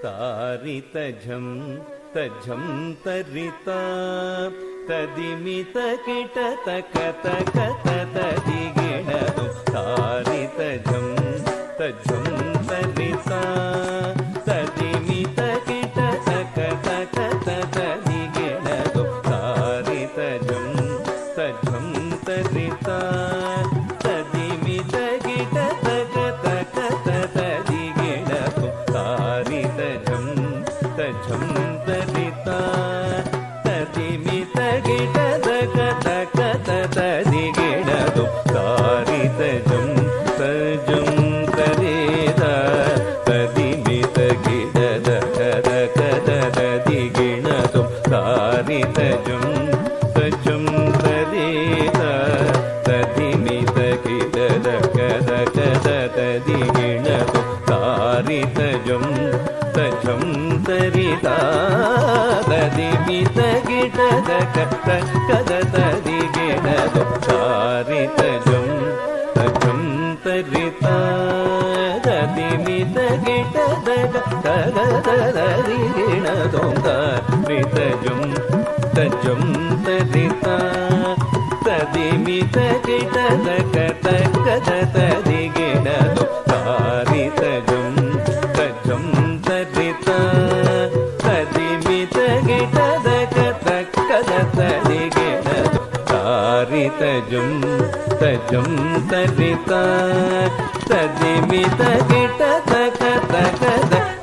ತಾರಿತಜಂ ತಜಂ ತರಿತ ತದಿಮಿತ ಕಿಟ ತಕ ತಕ ತದಿಗಿಣದು ತಾರಿತಜಂ ತಜಂ ತರಿತ ತದಿಮಿತ ಕಿಟ ತಕ ತಕ ತದಿಗಿಣದು ತಾರಿತಜಂ ತಜಂ ತರಿತ ತದಿಮಿತ ಕಿಟ ತಕ ತಕ ತದಿಗಿಣದು ತಾರಿತಜಂ ತಜಂ ತರಿತ ತದಿಮಿತ ಗಿಡ ದಕ ತಕ ತದಿಗಿಡದು ತಾರಿತಜಂ ತಜಂ ತರೇದ ತದಿಮಿತ ಗಿಡ ದಕ ದಕ ತದಿಗಿಣದು ತಾರಿತಜಂ ತಜಂ ತರೇದ ತದಿಮಿತ ಗಿಡ ದಕ ದಕ ತದಿಗಿಣದು ತಾರಿತಜಂ ತಜಂ ತರಿತ ತದಿಮಿತ ಗಿಡ ದಕ ತಕ ತದಿಗಿಣದು ತಾರಿತಜಂ ತಜಂ ತರಿತ ತದಿಮಿತ ಗಿಡ ದಕ ತಕ ತದಿಗಿಣದು ತಾರಿತಜಂ ತಜಂ ತರಿತ ತದಿಮಿತ ಗಿಡ ದಕ ತಕ ತದಿಗಿಣದು ತಾರಿತಜಂ ತಜಂ ತರಿತ ತದಿಮಿತ ಗಿಡ ದಕ ತಕ ತದಿಗಿಣದು ತಾರಿತಜಂ ತಜಂ ತರಿತ ತದಿಮಿತ ಗಿಡ ದಕ ತಕ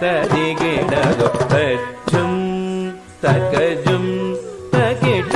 ತದಿಗಿಣದು ತಜಂ ತಕಜಂ ತಗಿಡ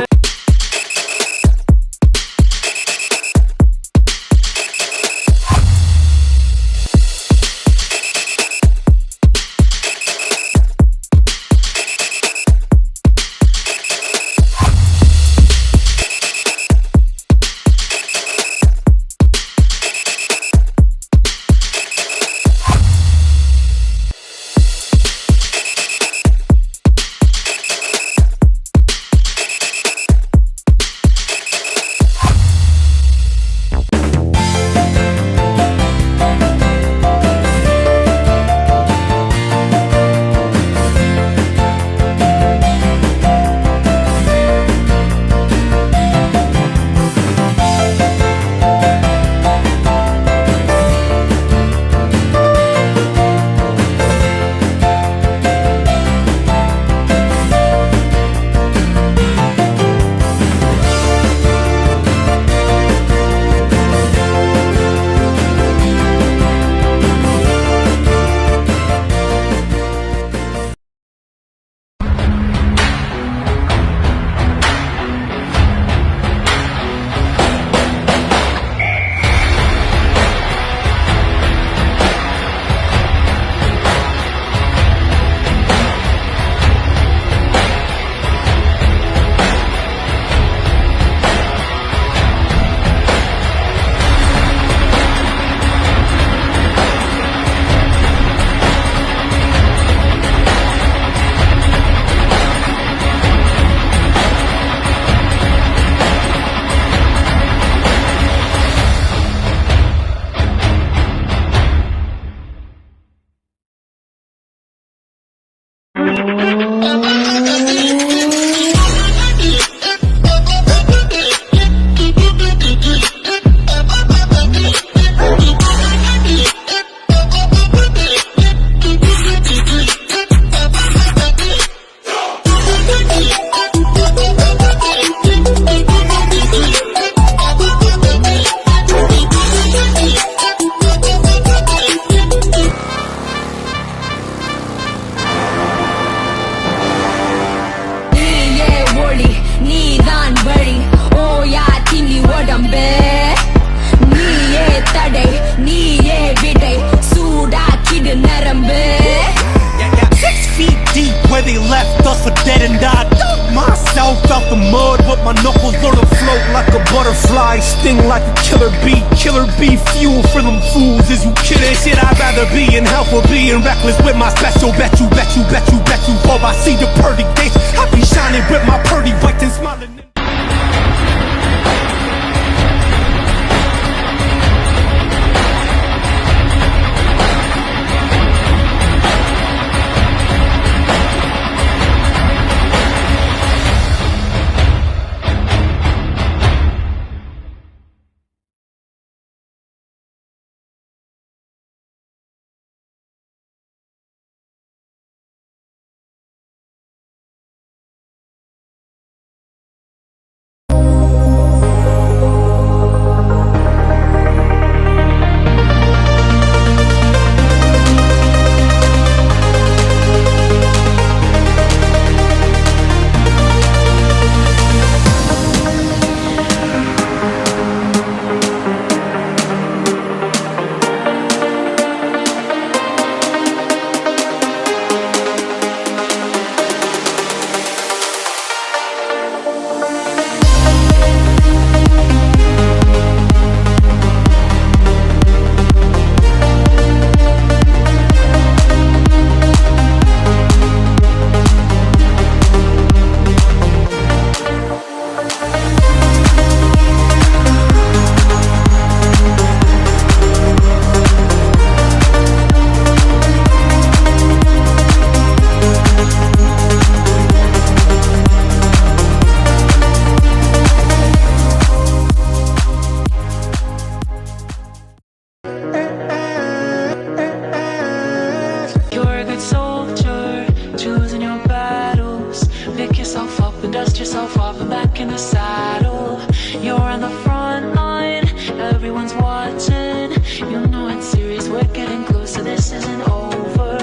yourself off and back in the saddle. You're on the front line, everyone's watching. You know it's serious, we're getting closer, this isn't over.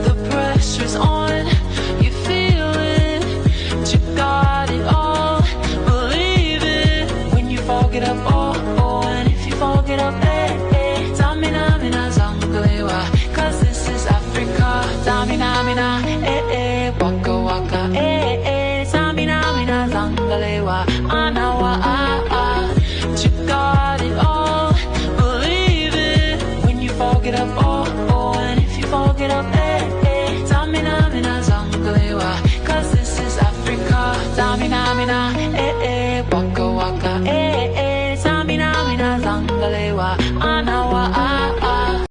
The pressure's on, you feel it, but you got it all. Believe it, when you fall, get up, oh, oh. And if you fall, get up, eh, eh. Tamina, mina, zangalewa, cause this is Africa. Tamina, mina, eh, eh. Waka, waka, eh, eh. Tamina, mina, zangalewa, anawa, ah, ah. But you got it all. Believe it, when you fall, get up, oh, oh. And if you fall, get up, eh, eh. Tamina, mina, zangalewa, cause this is Africa. Tamina, mina, eh, eh. Waka, waka, eh, eh. Tamina, mina, zangalewa, anawa, ah, ah.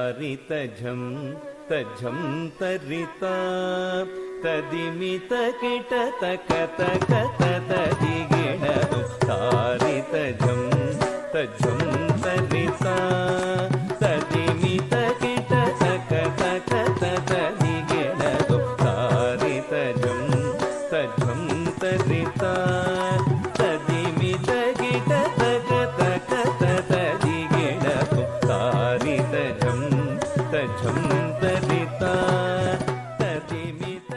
ತಾರಿತ ಝಂ ತಜ್ಜಂ ತರಿತ ತದಿಮಿತ ಕಿಟ ತಕ ತಕ ತದಿಗಿಣದು ತಾರಿತ ಝಂ ತಜ್ಜಂ ತರಿತ ತದಿಮಿತ ಕಿಟ ತಕ ತಕ ತದಿಗಿಣದು ತಾರಿತ ಝಂ ತಜ್ಜಂ ತರಿತ ತದಿಮಿತ ಕಿಟ ತಕ ತಕ ತದಿಗಿಣದು ತಾರಿತ ಝಂ ತಜ್ಜಂ ತರಿತ ತದಿಮಿತ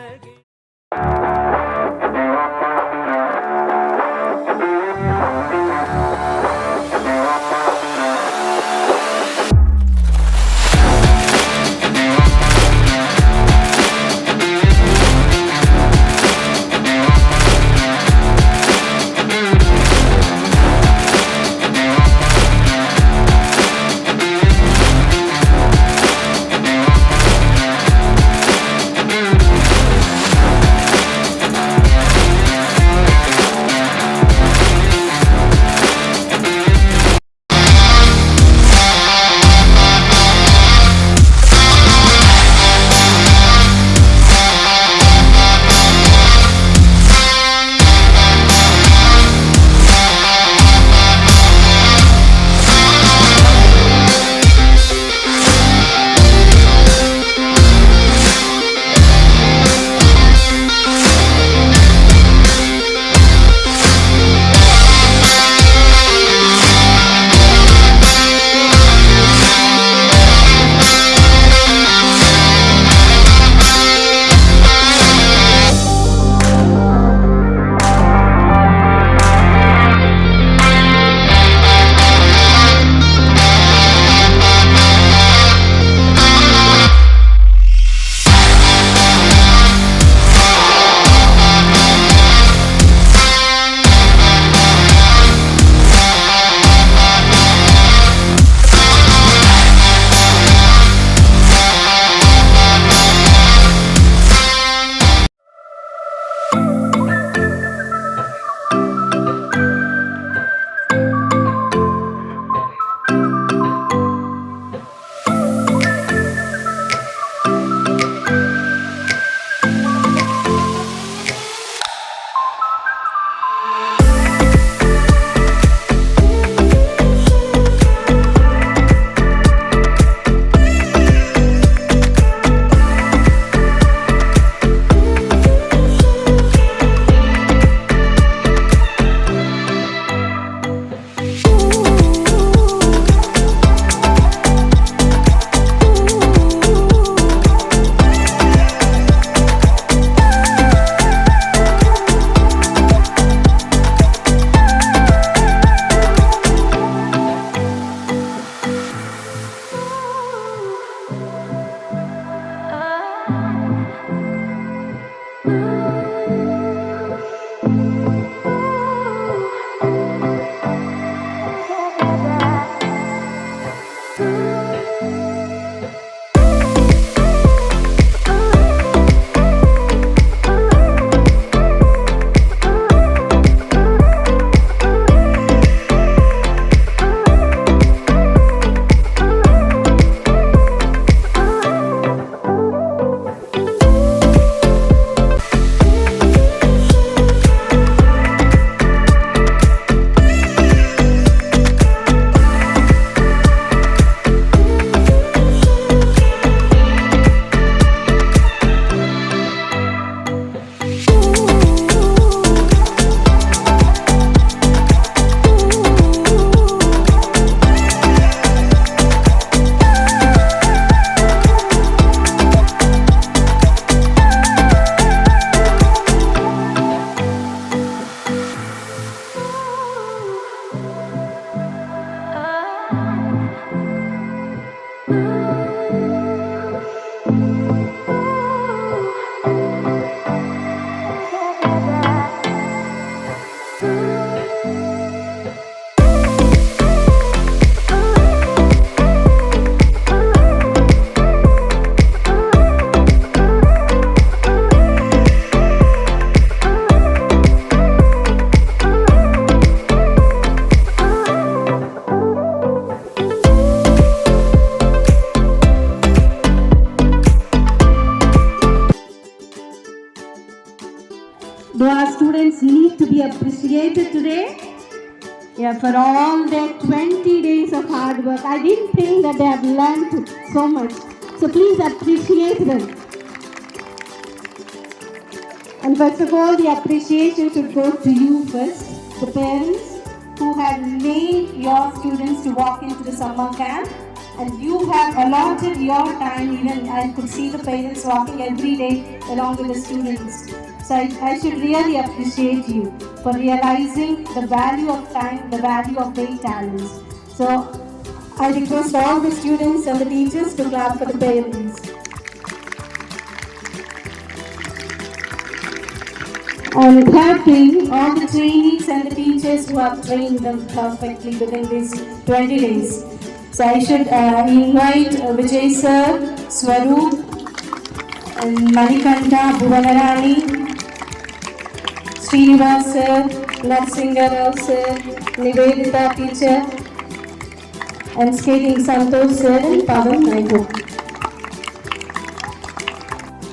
Yeah, for all their 20 days of hard work. I didn't think that they have learned so much. So please appreciate them. And first of all, the appreciation should go to you first, the parents who have made your students to walk into the summer camp, and you have allotted your time. Even I could see the parents walking every day along with the students. So I should really appreciate you for realizing the value of time, the value of their talents. So I request all the students and the teachers to clap for the parents. And third thing, all the trainees and the teachers who have trained them perfectly within these 20 days. So I should invite Vijay sir, Swaroop, and Manikanta, Bhuvanarani, Srinivas sir, Narsinga Rao sir, Nivedita teacher, and skating Santosh sir and Pavan Naidu.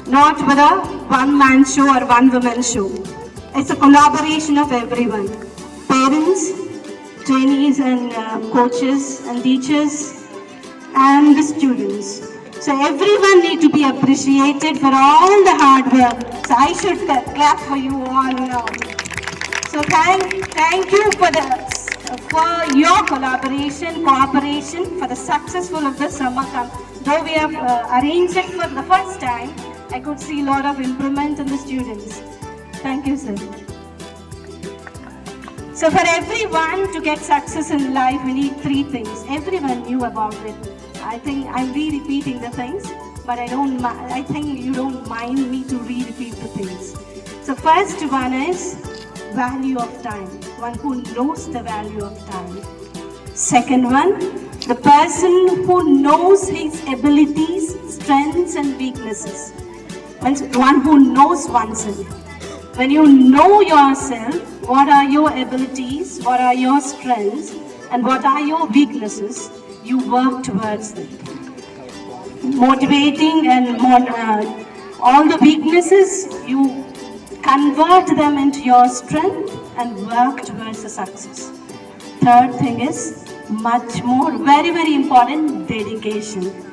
Not with a one-man show or one-woman show. It's a collaboration of everyone. Parents, trainees and coaches and teachers and the students. So everyone need to be appreciated for all the hard work. So I should clap for you all now. So thank you for your collaboration, cooperation for the successful of the summer camp. Though we have arranged it for the first time, I could see a lot of improvement in the students. Thank you, sir. So for everyone to get success in life, we need three things. Everyone knew about it. I think I'm re-repeating the things, but I think you don't mind me to re-repeat the things. So first one is value of time. One who knows the value of time. Second one, the person who knows his abilities, strengths and weaknesses. One who knows oneself. When you know yourself, what are your abilities, what are your strengths, and what are your weaknesses, you work towards them. Motivating and all the weaknesses, you convert them into your strength and work towards the success. Third thing is much more, very, very important, dedication.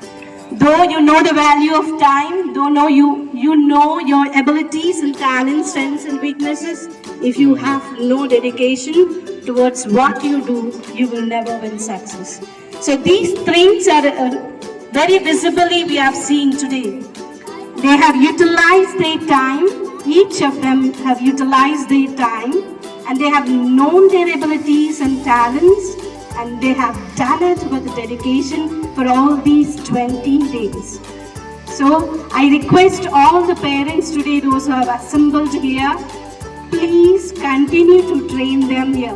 Though you know the value of time, though you know your abilities and talents, strengths and weaknesses, if you have no dedication towards what you do, you will never win success. So these things are very visibly we have seen today. They have utilized their time, each of them have utilized their time, and they have known their abilities and talents, and they have done it with dedication for all these 20 days. So I request all the parents today, those who have assembled here, please continue to train them here.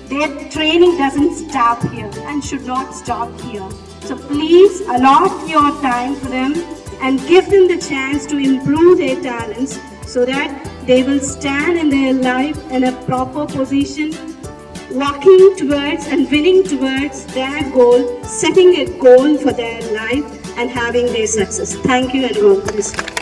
Their training doesn't stop here and should not stop here. So please allot your time for them and give them the chance to improve their talents so that they will stand in their life in a proper position, walking towards and winning towards their goal, setting a goal for their life and having their success. Thank you and God bless you.